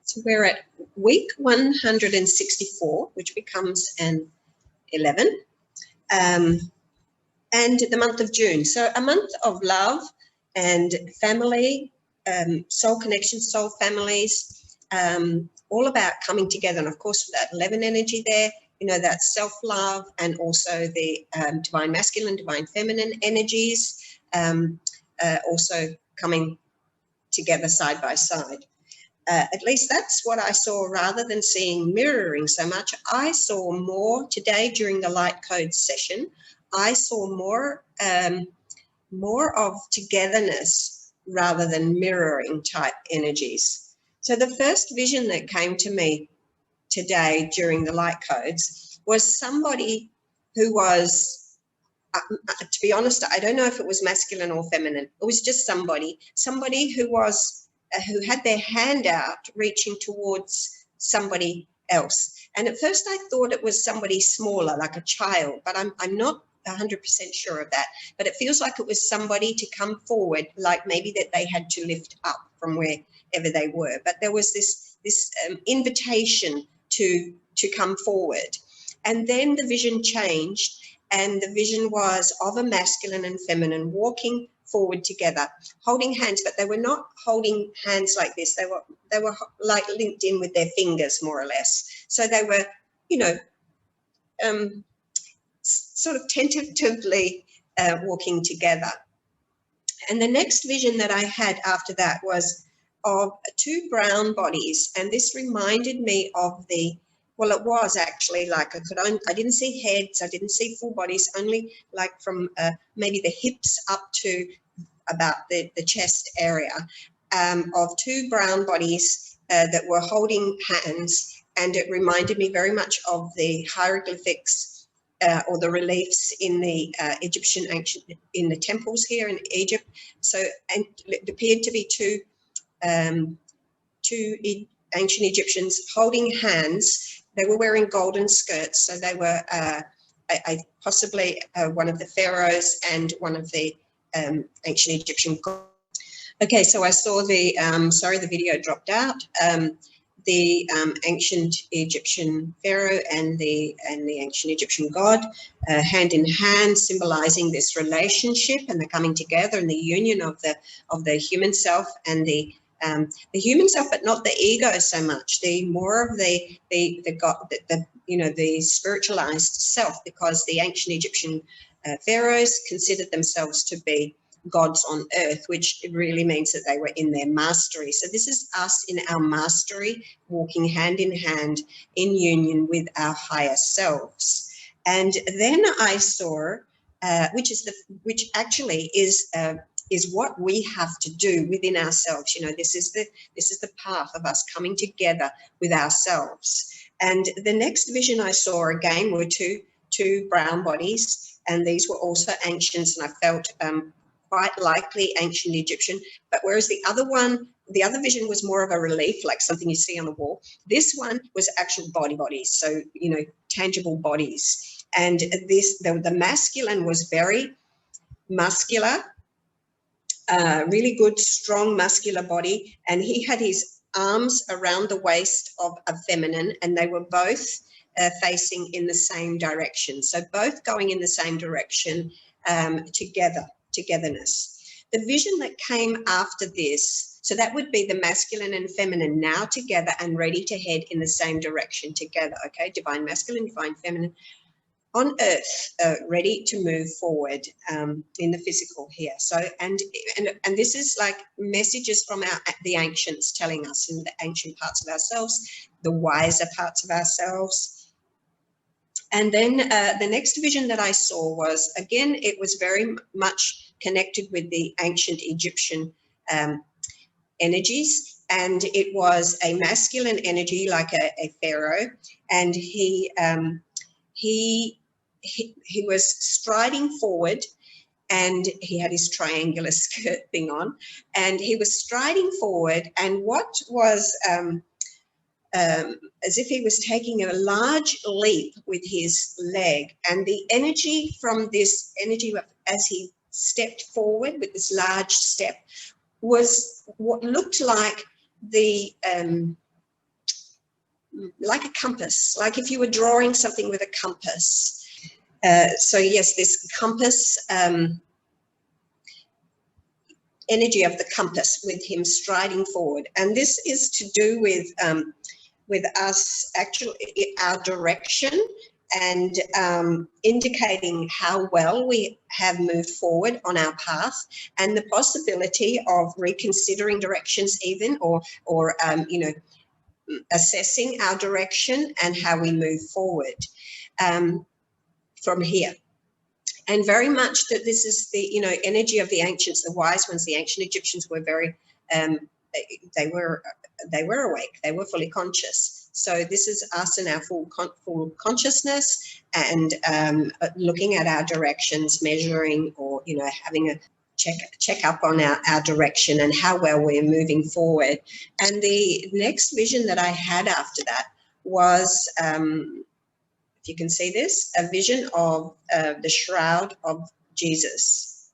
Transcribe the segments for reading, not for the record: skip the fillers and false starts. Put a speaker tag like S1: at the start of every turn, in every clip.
S1: So we're at week 164, which becomes an 11, and the month of June. So a month of love and family, soul connection, soul families, all about coming together. And of course, that 11 energy there, you know, that self-love, and also the divine masculine, divine feminine energies, also coming together side by side. At least that's what I saw, rather than seeing mirroring so much. I saw more today during the light code session. I saw more of togetherness rather than mirroring type energies. So the first vision that came to me today during the light codes was somebody who was, to be honest, I don't know if it was masculine or feminine. It was just somebody who was who had their hand out reaching towards somebody else. And at first I thought it was somebody smaller, like a child, but I'm not 100% sure of that. But it feels like it was somebody to come forward, like maybe that they had to lift up from wherever they were. But there was this invitation to come forward. And then the vision changed, and the vision was of a masculine and feminine walking forward together, holding hands, but they were not holding hands like this. They were like linked in with their fingers, more or less. So they were, you know, sort of tentatively walking together. And the next vision that I had after that was of two brown bodies, and this reminded me of the, well, it was actually like I didn't see heads, I didn't see full bodies, only like from maybe the hips up to about the chest area, of two brown bodies that were holding hands. And it reminded me very much of the hieroglyphics or the reliefs in the Egyptian ancient, in the temples here in Egypt. So, and it appeared to be two ancient Egyptians holding hands. They were wearing golden skirts, so they were possibly one of the pharaohs and one of the ancient Egyptian gods. Okay, so I saw the, sorry, the video dropped out. The ancient Egyptian pharaoh and the ancient Egyptian god, hand in hand, symbolizing this relationship and the coming together and the union of the human self and the human self, but not the ego so much. The more of the God, you know, the spiritualized self, because the ancient Egyptian pharaohs considered themselves to be gods on earth, which really means that they were in their mastery. So this is us in our mastery, walking hand in hand in union with our higher selves. And then I saw, which actually is what we have to do within ourselves. You know, this is the path of us coming together with ourselves. And the next vision I saw again were two brown bodies, and these were also ancients, and I felt quite likely ancient Egyptian. But whereas the other vision was more of a relief, like something you see on the wall, this one was actual bodies, so, you know, tangible bodies. And the masculine was very muscular, really good, strong, muscular body, and he had his arms around the waist of a feminine, and they were both facing in the same direction. So both going in the same direction, togetherness. The vision that came after this, so that would be the masculine and feminine now together and ready to head in the same direction together, okay? Divine masculine, divine feminine on earth, ready to move forward in the physical here. So, and this is like messages from the ancients telling us, in the ancient parts of ourselves, the wiser parts of ourselves. And then the next vision that I saw was, again, it was very much connected with the ancient Egyptian energies, and it was a masculine energy like a pharaoh, and he was striding forward, and he had his triangular skirt thing on, and he was striding forward, and what was as if he was taking a large leap with his leg, and the energy from this energy as he stepped forward with this large step was what looked like the like a compass, like if you were drawing something with a compass. So yes, this compass, energy of the compass with him striding forward. And this is to do with us actually, our direction, and indicating how well we have moved forward on our path, and the possibility of reconsidering directions even, or you know, assessing our direction and how we move forward from here. And very much that this is the, you know, energy of the ancients, the wise ones. The ancient Egyptians were very, they were awake, they were fully conscious. So this is us in our full consciousness, and looking at our directions, measuring, or, you know, having a check up on our direction and how well we're moving forward. And the next vision that I had after that was, if you can see this, a vision of the shroud of Jesus.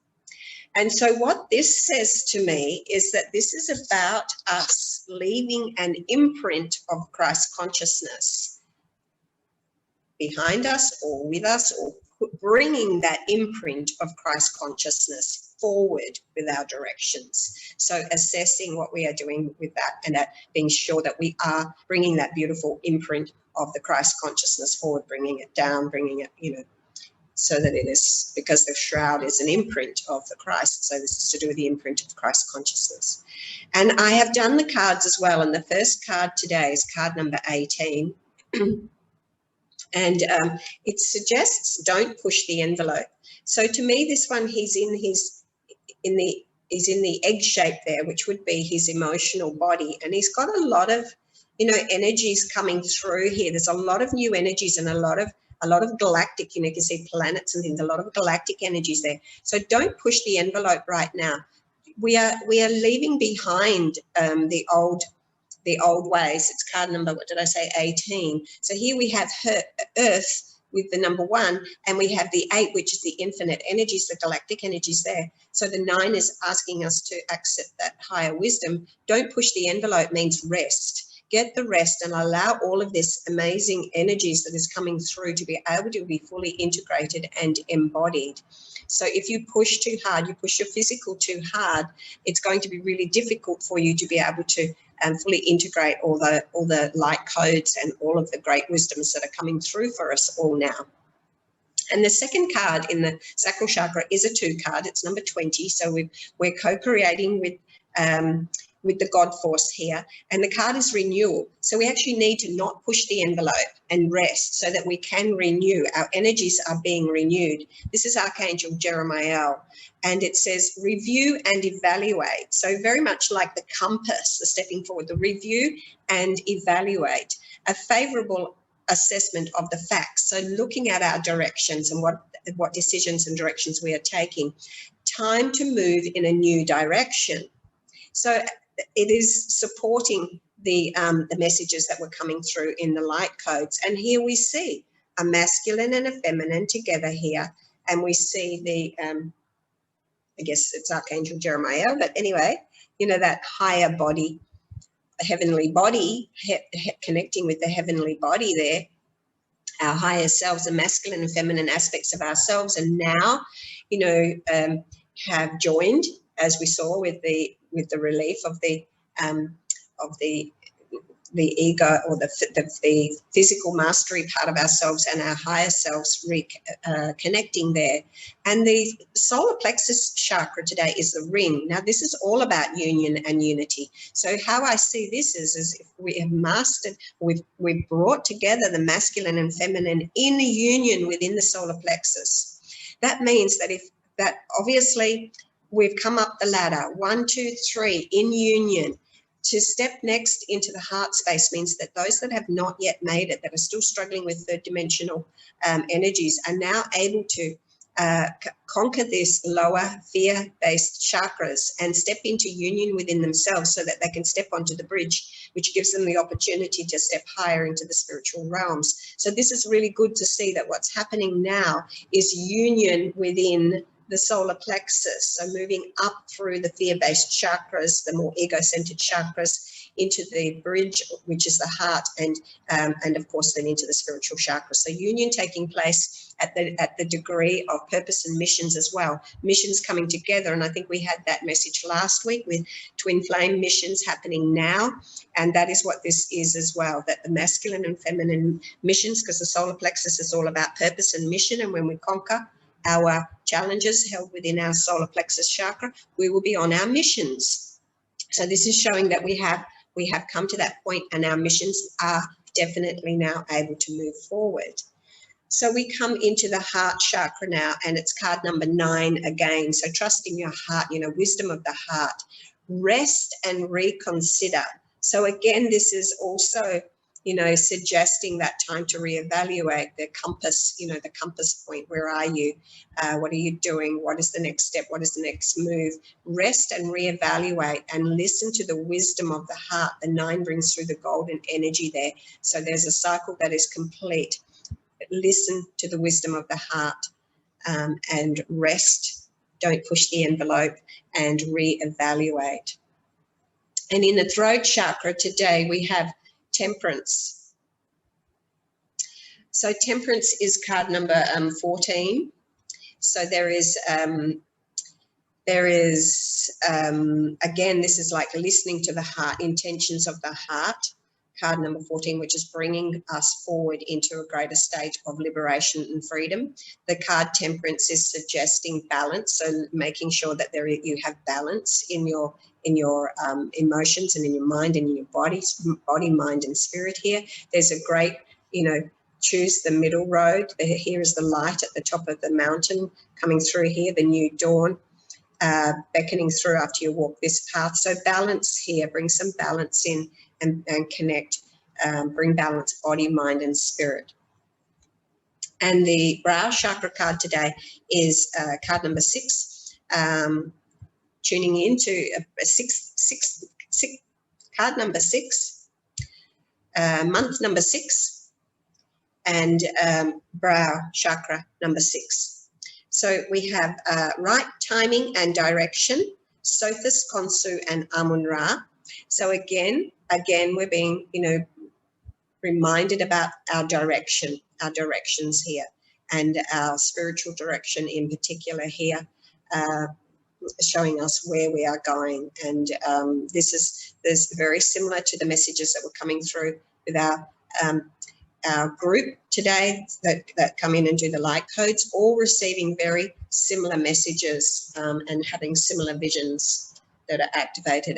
S1: And so what this says to me is that this is about us leaving an imprint of Christ consciousness behind us or with us, or bringing that imprint of Christ consciousness forward with our directions. So assessing what we are doing with that, and that being sure that we are bringing that beautiful imprint of the Christ consciousness forward, bringing it down, bringing it, you know, so that it is, because the shroud is an imprint of the Christ. So this is to do with the imprint of Christ consciousness. And I have done the cards as well. And the first card today is card number 18. And it suggests don't push the envelope. So to me, this one, he's in the egg shape there, which would be his emotional body. And he's got a lot of, you know, energies coming through here. There's a lot of new energies and a lot of galactic, you know, you can see planets and things, a lot of galactic energies there. So don't push the envelope right now. We are leaving behind the old ways. It's card number, what did I say, 18. So here we have Earth with the number 1, and we have the 8, which is the infinite energies, the galactic energies there. So the 9 is asking us to accept that higher wisdom. Don't push the envelope means rest. Get the rest and allow all of this amazing energies that is coming through to be able to be fully integrated and embodied. So if you push too hard, you push your physical too hard, it's going to be really difficult for you to be able to fully integrate all the light codes and all of the great wisdoms that are coming through for us all now. And the second card in the sacral chakra is a 2 card. It's number 20. So we're co-creating with the God force here, and the card is renewal. So we actually need to not push the envelope and rest so that we can renew. Our energies are being renewed. This is Archangel Jeremiah, and it says review and evaluate. So very much like the compass, the stepping forward, the review and evaluate, a favorable assessment of the facts. So looking at our directions and what decisions and directions we are taking. Time to move in a new direction. So it is supporting the messages that were coming through in the light codes. And here we see a masculine and a feminine together here. And we see the, I guess it's Archangel Jeremiah, but anyway, you know, that higher body, a heavenly body, connecting with the heavenly body there, our higher selves, the masculine and feminine aspects of ourselves. And now, you know, have joined, as we saw with the relief of the ego, or the physical mastery part of ourselves and our higher selves connecting there. And the solar plexus chakra today is the ring. Now this is all about union and unity. So how I see this is if we have mastered, we've brought together the masculine and feminine in a union within the solar plexus. That means that obviously we've come up the ladder, 1, 2, 3 in union. To step next into the heart space means that those that have not yet made it, that are still struggling with third dimensional energies, are now able to conquer this lower fear-based chakras and step into union within themselves so that they can step onto the bridge, which gives them the opportunity to step higher into the spiritual realms. So this is really good to see that what's happening now is union within the solar plexus, so moving up through the fear-based chakras, the more ego-centered chakras, into the bridge, which is the heart, and of course then into the spiritual chakra. So union taking place at the degree of purpose and missions as well. Missions coming together, and I think we had that message last week with twin flame missions happening now, and that is what this is as well, that the masculine and feminine missions, because the solar plexus is all about purpose and mission, and when we conquer our challenges held within our solar plexus chakra, we will be on our missions. So this is showing that we have come to that point, and our missions are definitely now able to move forward. So we come into the heart chakra now, and it's card number 9 again. So trust in your heart, wisdom of the heart. Rest and reconsider. So again, this is also, suggesting that time to reevaluate the compass, the compass point. Where are you? What are you doing? What is the next step? What is the next move? Rest and reevaluate and listen to the wisdom of the heart. The 9 brings through the golden energy there. So there's a cycle that is complete. Listen to the wisdom of the heart, and rest. Don't push the envelope, and reevaluate. And in the throat chakra today, we have temperance. So temperance is card number 14. So there is again, this is like listening to the heart, intentions of the heart. Card number 14, which is bringing us forward into a greater state of liberation and freedom. The card temperance is suggesting balance, so making sure that you have balance in your emotions and in your mind and in your body, mind and spirit here. There's a great, choose the middle road. Here is the light at the top of the mountain coming through here, the new dawn, beckoning through after you walk this path. So balance here, bring some balance in and connect, bring balance, body, mind and spirit. And the brow chakra card today is card number 6, tuning into card number 6, month number 6, and brow chakra number 6. So we have right timing and direction, Sothis, Khonsu and Amun-Ra. So again, we're being, reminded about our directions here, and our spiritual direction in particular here, showing us where we are going. And this is very similar to the messages that were coming through with our group today that come in and do the light codes, all receiving very similar messages and having similar visions that are activated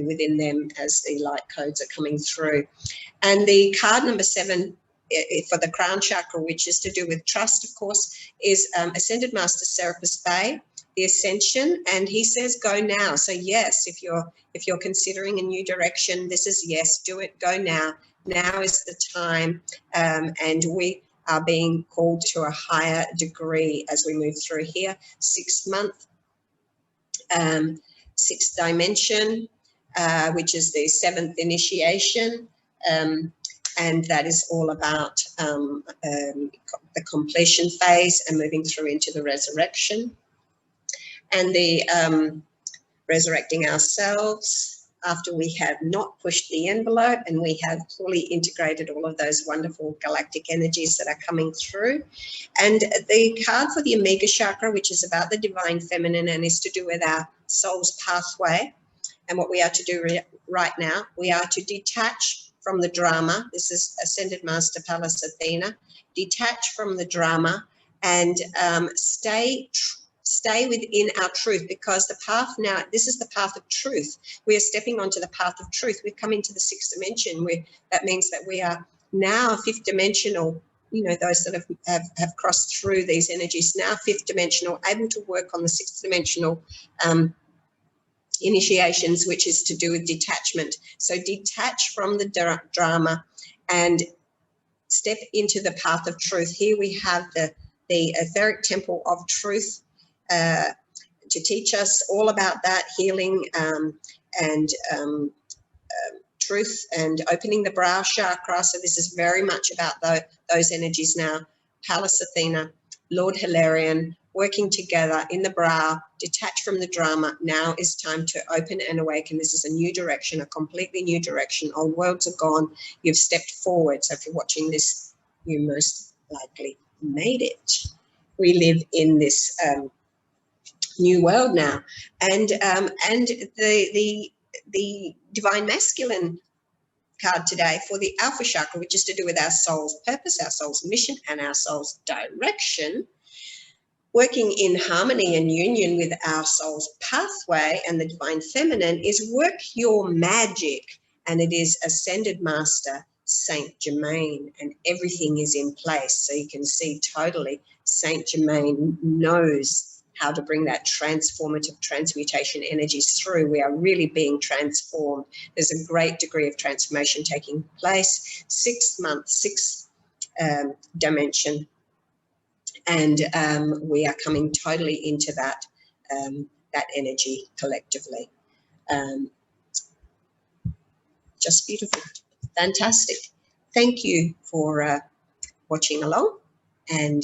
S1: within them as the light codes are coming through. And the card number 7 for the crown chakra, which is to do with trust, of course, is Ascended Master Serapis Bey, the Ascension, and he says go now. So yes, if you're considering a new direction, this is yes, do it, go now. Now is the time, and we are being called to a higher degree as we move through here. 6th month, 6th dimension, which is the 7th initiation, and that is all about the completion phase and moving through into the resurrection, and the resurrecting ourselves after we have not pushed the envelope and we have fully integrated all of those wonderful galactic energies that are coming through. And the card for the Omega chakra, which is about the divine feminine and is to do with our soul's pathway, and what we are to do right now, we are to detach from the drama. This is Ascended Master Pallas Athena. Detach from the drama and stay within our truth, because the path now, this is the path of truth. We are stepping onto the path of truth. We've come into the 6th dimension. That means that we are now 5th dimensional, those that have crossed through these energies, now 5th dimensional, able to work on the 6th dimensional initiations, which is to do with detachment. So detach from the drama and step into the path of truth. Here we have the etheric temple of truth, to teach us all about that healing and truth and opening the brow chakra. So this is very much about those energies now. Pallas Athena, Lord Hilarion, working together in the brow, detached from the drama. Now is time to open and awaken. This is a new direction, a completely new direction. Old worlds are gone. You've stepped forward. So if you're watching this, you most likely made it. We live in this new world now, and the divine masculine card today for the Alpha chakra, which is to do with our soul's purpose, our soul's mission, and our soul's direction. Working in harmony and union with our soul's pathway and the divine feminine is work your magic, and it is Ascended Master Saint Germain, and everything is in place. So you can see totally Saint Germain knows how to bring that transformative transmutation energies through. We are really being transformed. There's a great degree of transformation taking place. 6th month, 6th dimension. And we are coming totally into that that energy collectively. Just beautiful, fantastic. Thank you for watching along, and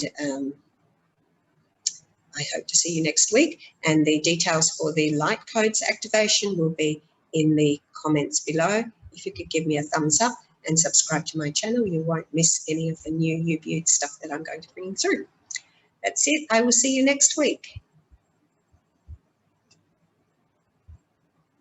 S1: I hope to see you next week. And the details for the light codes activation will be in the comments below. If you could give me a thumbs up and subscribe to my channel, you won't miss any of the new UBU stuff that I'm going to bring through. That's it. I will see you next week.